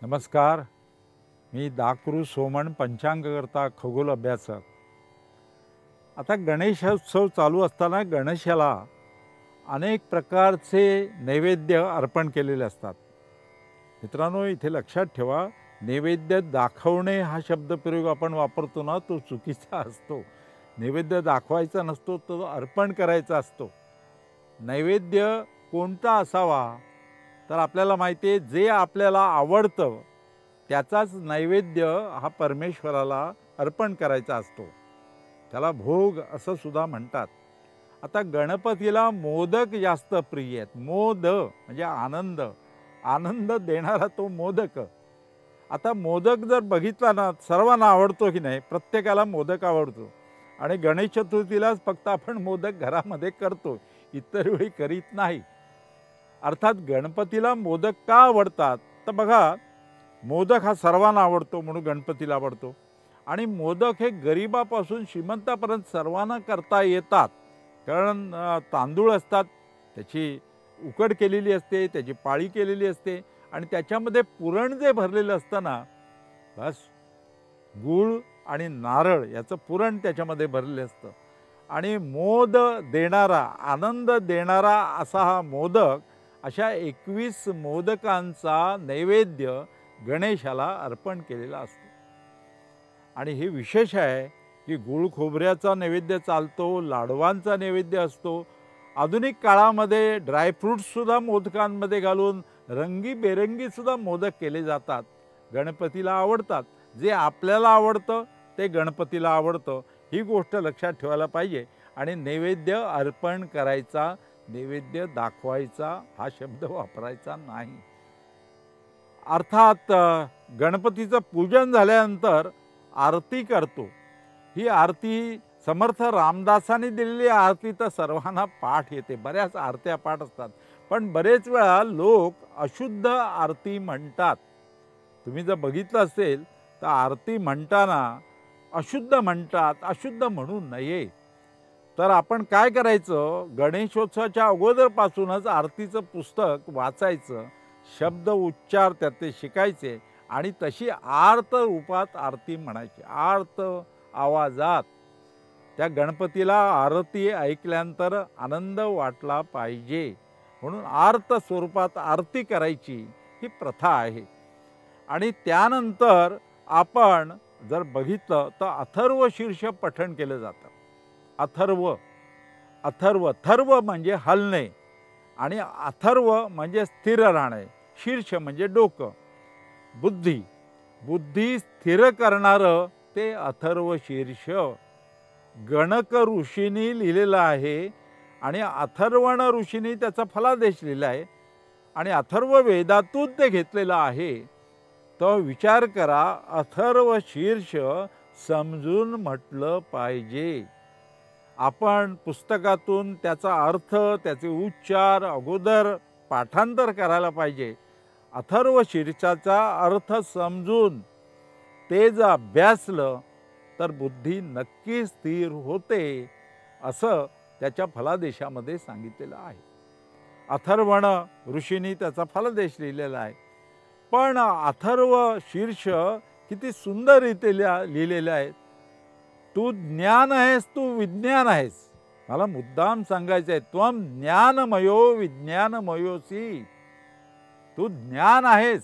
नमस्कार. मी दाकृ सोमण, पंचांगकर्ता, खगोल अभ्यासक. आता गणेशोत्सव चालू असताना गणेशाला अनेक प्रकारचे नैवेद्य अर्पण केलेले असतात. मित्रांनो, इथे लक्षात ठेवा, नैवेद्य दाखवणे हा शब्दप्रयोग आपण वापरतो ना, तो चुकीचा असतो. नैवेद्य दाखवायचा नसतो, तो अर्पण करायचा असतो. नैवेद्य कोणता असावा? तर आपल्याला माहिती आहे, जे आपल्याला आवडतं त्याचाच नैवेद्य हा परमेश्वराला अर्पण करायचा असतो. त्याला भोग असं सुद्धा म्हणतात. आता गणपतीला मोदक जास्त प्रिय आहेत. मोद म्हणजे आनंद, आनंद देणारा तो मोदक. आता मोदक जर बघितला ना, सर्वांना आवडतो की नाही? प्रत्येकाला मोदक आवडतो आणि गणेश चतुर्थीलाच फक्त आपण मोदक घरामध्ये करतो, इतर वेळी करीत नाही. अर्थात गणपतीला मोदक का आवडतात? तर बघा, मोदक हा सर्वांना आवडतो म्हणून गणपतीला आवडतो. आणि मोदक हे गरिबापासून श्रीमंतापर्यंत सर्वांना करता येतात. कारण तांदूळ असतात, त्याची उकड केलेली असते, त्याची पाळी केलेली असते आणि त्याच्यामध्ये पुरण जे भरलेलं असतं ना, बस गूळ आणि नारळ याचं पुरण त्याच्यामध्ये भरलेलं असतं. आणि मोद देणारा, आनंद देणारा असा हा मोदक, अशा 21 मोदकांचा नैवेद्य गणेशाला अर्पण केलेला असतो. आणि हे विशेष आहे की गूळ खोबऱ्याचा नैवेद्य चालतो, लाडवांचा नैवेद्य असतो. आधुनिक काळामध्ये ड्रायफ्रूट्ससुद्धा मोदकांमध्ये घालून रंगीबेरंगीसुद्धा मोदक केले जातात. गणपतीला आवडतात. जे आपल्याला आवडतं ते गणपतीला आवडतं, ही गोष्ट लक्षात ठेवायला पाहिजे. आणि नैवेद्य अर्पण करायचा, नैवेद्य दाखवायचा हा शब्द वापरायचा नाही. अर्थात गणपतीचं पूजन झाल्यानंतर आरती करतो. ही आरती समर्थ रामदासांनी दिलेली आरती तर सर्वांना पाठ येते. बऱ्याच आरत्या पाठ असतात, पण बरेच वेळा लोक अशुद्ध आरती म्हणतात. तुम्ही जर बघितलं असेल तर आरती म्हणताना अशुद्ध म्हणतात. अशुद्ध म्हणू नये. तर आपण काय करायचं, गणेशोत्सवाच्या अगोदरपासूनच आरतीचं पुस्तक वाचायचं, शब्द उच्चार त्यातले शिकायचे आणि तशी आर्त रूपात आरती म्हणायची. आर्त आवाजात त्या गणपतीला आरती ऐकल्यानंतर आनंद वाटला पाहिजे, म्हणून आर्त स्वरूपात आरती करायची ही प्रथा आहे. आणि त्यानंतर आपण जर बघितलं तर अथर्व शीर्ष पठण केलं जातं. अथर्व, अथर्व, थर्व म्हणजे हलणे आणि अथर्व म्हणजे स्थिर राहणे, शीर्ष म्हणजे डोकं, बुद्धी, बुद्धी स्थिर करणारं ते अथर्व शीर्ष गणक ऋषींनी लिहिलेलं आहे. आणि अथर्वण ऋषींनी त्याचा फलादेश लिहिला आहे आणि अथर्व वेदातून ते घेतलेलं आहे. तो विचार करा, अथर्व शीर्ष समजून म्हटलं पाहिजे. आपण पुस्तकातून त्याचा अर्थ, त्याचे उच्चार अगोदर पाठांतर करायला पाहिजे. अथर्व शीर्षाचा अर्थ समजून ते जर अभ्यासलं तर बुद्धी नक्की स्थिर होते, असं त्याच्या फलादेशामध्ये सांगितलेलं आहे. अथर्वण ऋषींनी त्याचा फलादेश लिहिलेला आहे. पण अथर्व शीर्ष किती सुंदर रीतीला लिहिलेले आहेत. तू ज्ञान आहेस, तू विज्ञान आहेस. मला मुद्दाम सांगायचं आहे, त्वम ज्ञानमयो विज्ञानमयोसी. तू ज्ञान आहेस.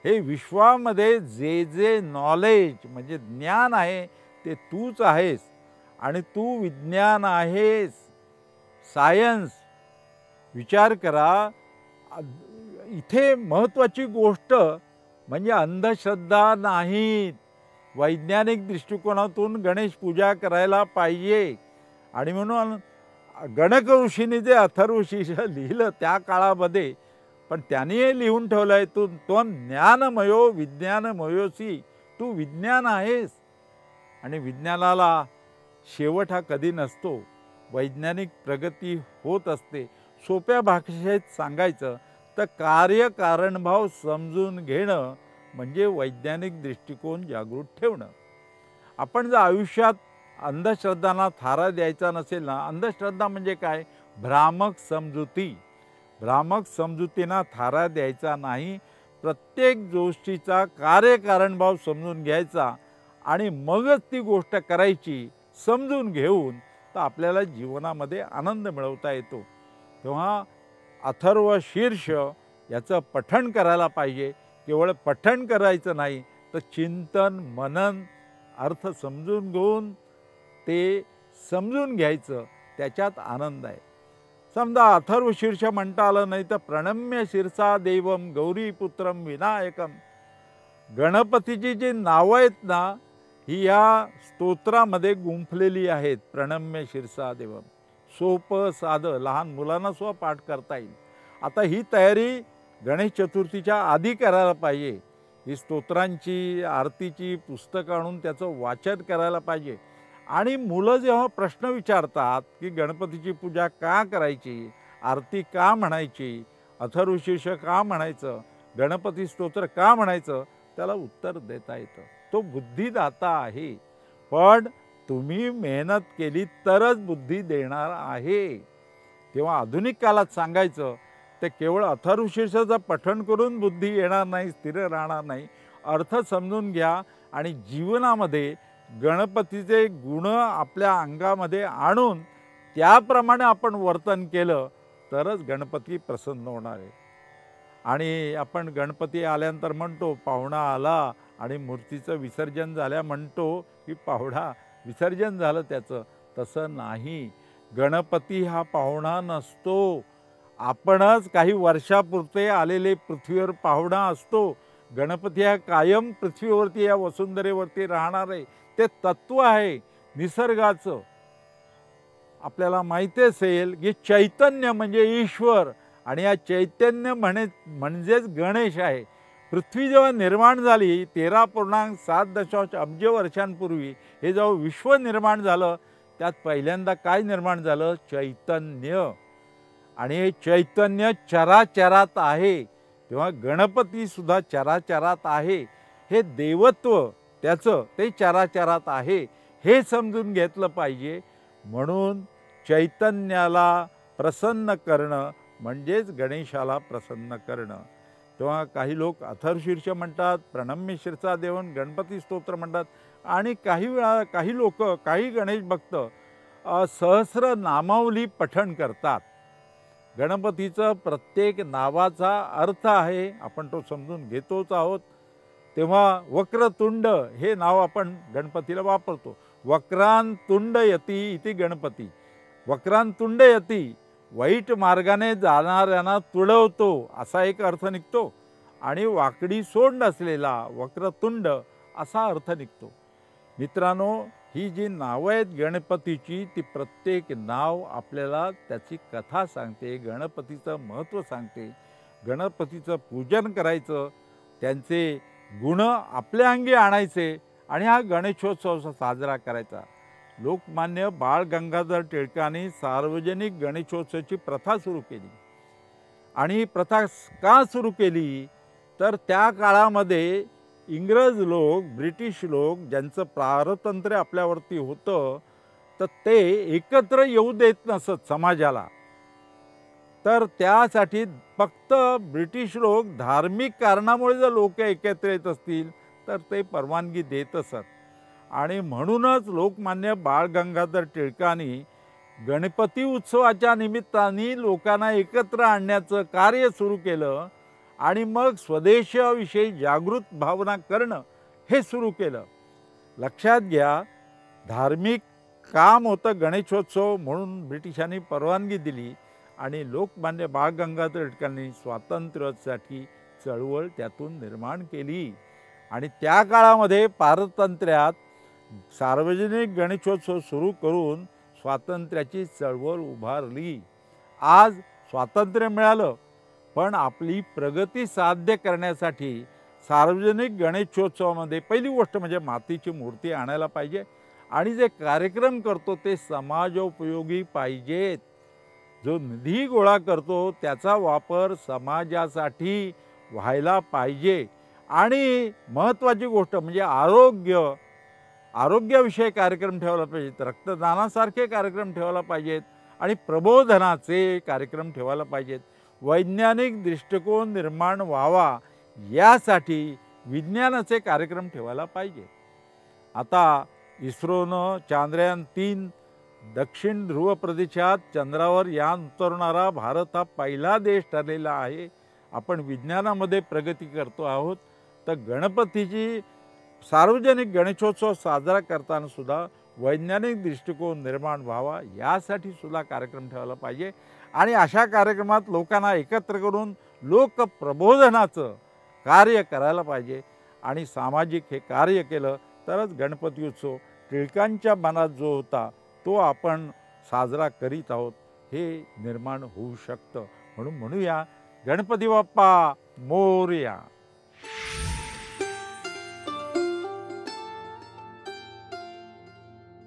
हे विश्वामध्ये जे जे नॉलेज म्हणजे ज्ञान आहे ते तूच आहेस आणि तू विज्ञान आहेस. सायन्स. विचार करा, इथे महत्त्वाची गोष्ट म्हणजे अंधश्रद्धा नाहीत. वैज्ञानिक दृष्टिकोनातून गणेश पूजा करायला पाहिजे. आणि म्हणून गणक ऋषींनी जे अथर्व शीर्ष लिहिलं त्या काळामध्ये, पण त्यांनी हे लिहून ठेवलं आहे, तू त्वम ज्ञानमयो विज्ञानमयोसी. तू विज्ञान आहेस. आणि विज्ञानाला शेवट हा कधी नसतो. वैज्ञानिक प्रगती होत असते. सोप्या भाषेत सांगायचं तर कार्यकारणभाव समजून घेणं म्हणजे वैज्ञानिक दृष्टिकोन जागृत ठेवणं. आपण जर आयुष्यात अंधश्रद्धांना थारा द्यायचा नसेल ना, अंधश्रद्धा म्हणजे काय? भ्रामक समजुती. भ्रामक समजुतींना थारा द्यायचा नाही, प्रत्येक गोष्टीचा कार्यकारणभाव समजून घ्यायचा आणि मगच ती गोष्ट करायची समजून घेऊन, तर आपल्याला जीवनामध्ये आनंद मिळवता येतो. तेव्हा अथर्व शीर्ष याचं पठण करायला पाहिजे. केवळ पठण करायचं नाही, तर चिंतन मनन अर्थ समजून घेऊन ते समजून घ्यायचं, त्याच्यात आनंद आहे. समजा अथर्व शीर्ष म्हणता आलं नाही, तर प्रणम्य शिरसा देवम गौरीपुत्रम विनायकम, गणपतीची जी नावं आहेत ना, ही या स्तोत्रामध्ये गुंफलेली आहेत. प्रणम्य शिरसा देवम, सोपं साधं लहान मुलांना सुद्धा पाठ करता येईल. आता ही तयारी गणेश चतुर्थीच्या आधी करायला पाहिजे. ही स्तोत्रांची आरतीची पुस्तकं आणून त्याचं वाचन करायला पाहिजे. आणि मुलं जेव्हा प्रश्न विचारतात की गणपतीची पूजा का करायची, आरती का म्हणायची, अथर्वशीर्ष का म्हणायचं, गणपती स्तोत्र का म्हणायचं, त्याला उत्तर देता येतं. तो बुद्धिदाता आहे. पण तुम्ही मेहनत केली तरच बुद्धी देणार आहे. तेव्हा आधुनिक काळात सांगायचं ते केवळ अथर्वशीर्षाचं पठण करून बुद्धी येणार नाही, स्थिर राहणार नाही. अर्थ समजून घ्या आणि जीवनामध्ये गणपतीचे गुण आपल्या अंगामध्ये आणून त्याप्रमाणे आपण वर्तन केलं तरच गणपती प्रसन्न होणार आहे. आणि आपण गणपती आल्यानंतर म्हणतो पाहुणा आला आणि मूर्तीचं विसर्जन झाल्या म्हणतो की पाहुणा विसर्जन झालं त्याचं. तसं नाही. गणपती हा पाहुणा नसतो. आपणच काही वर्षापुरते आलेले पृथ्वीवर पाहुणा असतो. गणपती हा कायम पृथ्वीवरती या वसुंधरेवरती राहणार आहे. ते तत्व आहे निसर्गाचं. आपल्याला माहिती असेल की चैतन्य म्हणजे ईश्वर आणि या चैतन्य म्हणजेच गणेश आहे. पृथ्वी जेव्हा निर्माण झाली 13.7 अब्ज वर्षांपूर्वी हे जेव्हा विश्व निर्माण झालं, त्यात पहिल्यांदा काय निर्माण झालं? चैतन्य. आणि हे चैतन्य चराचरात आहे. तेव्हा गणपती सुद्धा चराचरात आहे. हे देवत्व त्याचं ते चराचरात आहे हे समजून घेतलं पाहिजे. म्हणून चैतन्याला प्रसन्न करणं म्हणजेच गणेशाला प्रसन्न करणं. तेव्हा काही लोक अथर्वशीर्ष म्हणतात, प्रणम्य शिरसा देवन गणपती स्तोत्र म्हणतात. आणि काही वेळा काही लोक काही गणेश भक्त सहस्र नामावली पठण करतात. गणपतीचं प्रत्येक नावाचा अर्थ आहे, आपण तो समजून घेतोच आहोत. तेव्हा वक्रतुंड हे नाव आपण गणपतीला वापरतो. वक्रांतुंड यती इति गणपती. वक्रांतुंड यती वाईट मार्गाने जाणाऱ्यांना तुडवतो असा एक अर्थ निघतो. आणि वाकडी सोंड असलेला वक्रतुंड असा अर्थ निघतो. मित्रांनो, ही जी नावं आहेत गणपतीची, ती प्रत्येक नाव आपल्याला त्याची कथा सांगते, गणपतीचं महत्त्व सांगते. गणपतीचं पूजन करायचं, त्यांचे गुण आपल्या अंगी आणायचे आणि हा गणेशोत्सव साजरा करायचा. लोकमान्य बाळ गंगाधर टिळकांनी सार्वजनिक गणेशोत्सवाची प्रथा सुरू केली. आणि ही प्रथा का सुरू केली? तर त्या काळामध्ये इंग्रज लोक, ब्रिटिश लोक ज्यांचं पारतंत्र्य आपल्यावरती होतं, तर ते एकत्र येऊ देत नसत समाजाला. तर त्यासाठी फक्त ब्रिटिश लोक धार्मिक कारणामुळे जर लोक एकत्र येत असतील तर ते परवानगी देत असत. आणि म्हणूनच लोकमान्य बाळ गंगाधर टिळकांनी गणपती उत्सवाच्या निमित्ताने लोकांना एकत्र आणण्याचं कार्य सुरू केलं. आणि मग स्वदेशाविषयी जागृत भावना करणं हे सुरू केलं. लक्षात घ्या, धार्मिक काम होतं गणेशोत्सव म्हणून ब्रिटिशांनी परवानगी दिली. आणि लोकमान्य बाळ गंगाधर टिळकांनी स्वातंत्र्यासाठी चळवळ त्यातून निर्माण केली. आणि त्या काळामध्ये पारतंत्र्यात सार्वजनिक गणेशोत्सव सुरू करून स्वातंत्र्याची चळवळ उभारली. आज स्वातंत्र्य मिळालं, पण आपली प्रगती साध्य करण्यासाठी सार्वजनिक गणेशोत्सवामध्ये पहिली गोष्ट म्हणजे मातीची मूर्ती आणायला पाहिजे. आणि जे कार्यक्रम करतो ते समाजोपयोगी पाहिजेत. जो निधी गोळा करतो त्याचा वापर समाजासाठी व्हायला पाहिजे. आणि महत्त्वाची गोष्ट म्हणजे आरोग्याविषयी कार्यक्रम ठेवायला पाहिजेत, रक्तदानासारखे कार्यक्रम ठेवायला पाहिजेत आणि प्रबोधनाचे कार्यक्रम ठेवायला पाहिजेत. वैज्ञानिक दृष्टिकोन निर्माण व्हावा यासाठी विज्ञानाचे कार्यक्रम ठेवायला पाहिजे. आता इस्रोनं चांद्रयान-3 दक्षिण ध्रुव प्रदेशात चंद्रावर यान उतरवणारा भारत हा पहिला देश ठरलेला आहे. आपण विज्ञानामध्ये प्रगती करतो आहोत. तर गणपतीची सार्वजनिक गणेशोत्सव साजरा करताना सुद्धा वैज्ञानिक दृष्टिकोन निर्माण व्हावा यासाठी सुद्धा कार्यक्रम ठेवायला पाहिजे. आणि अशा कार्यक्रमात लोकांना एकत्र करून लोकप्रबोधनाचं कार्य करायला पाहिजे. आणि सामाजिक हे कार्य केलं तरच गणपती उत्सव टिळकांच्या मनात जो होता तो आपण साजरा करीत आहोत हे निर्माण होऊ शकतं. म्हणून म्हणूया गणपती बाप्पा मोरया.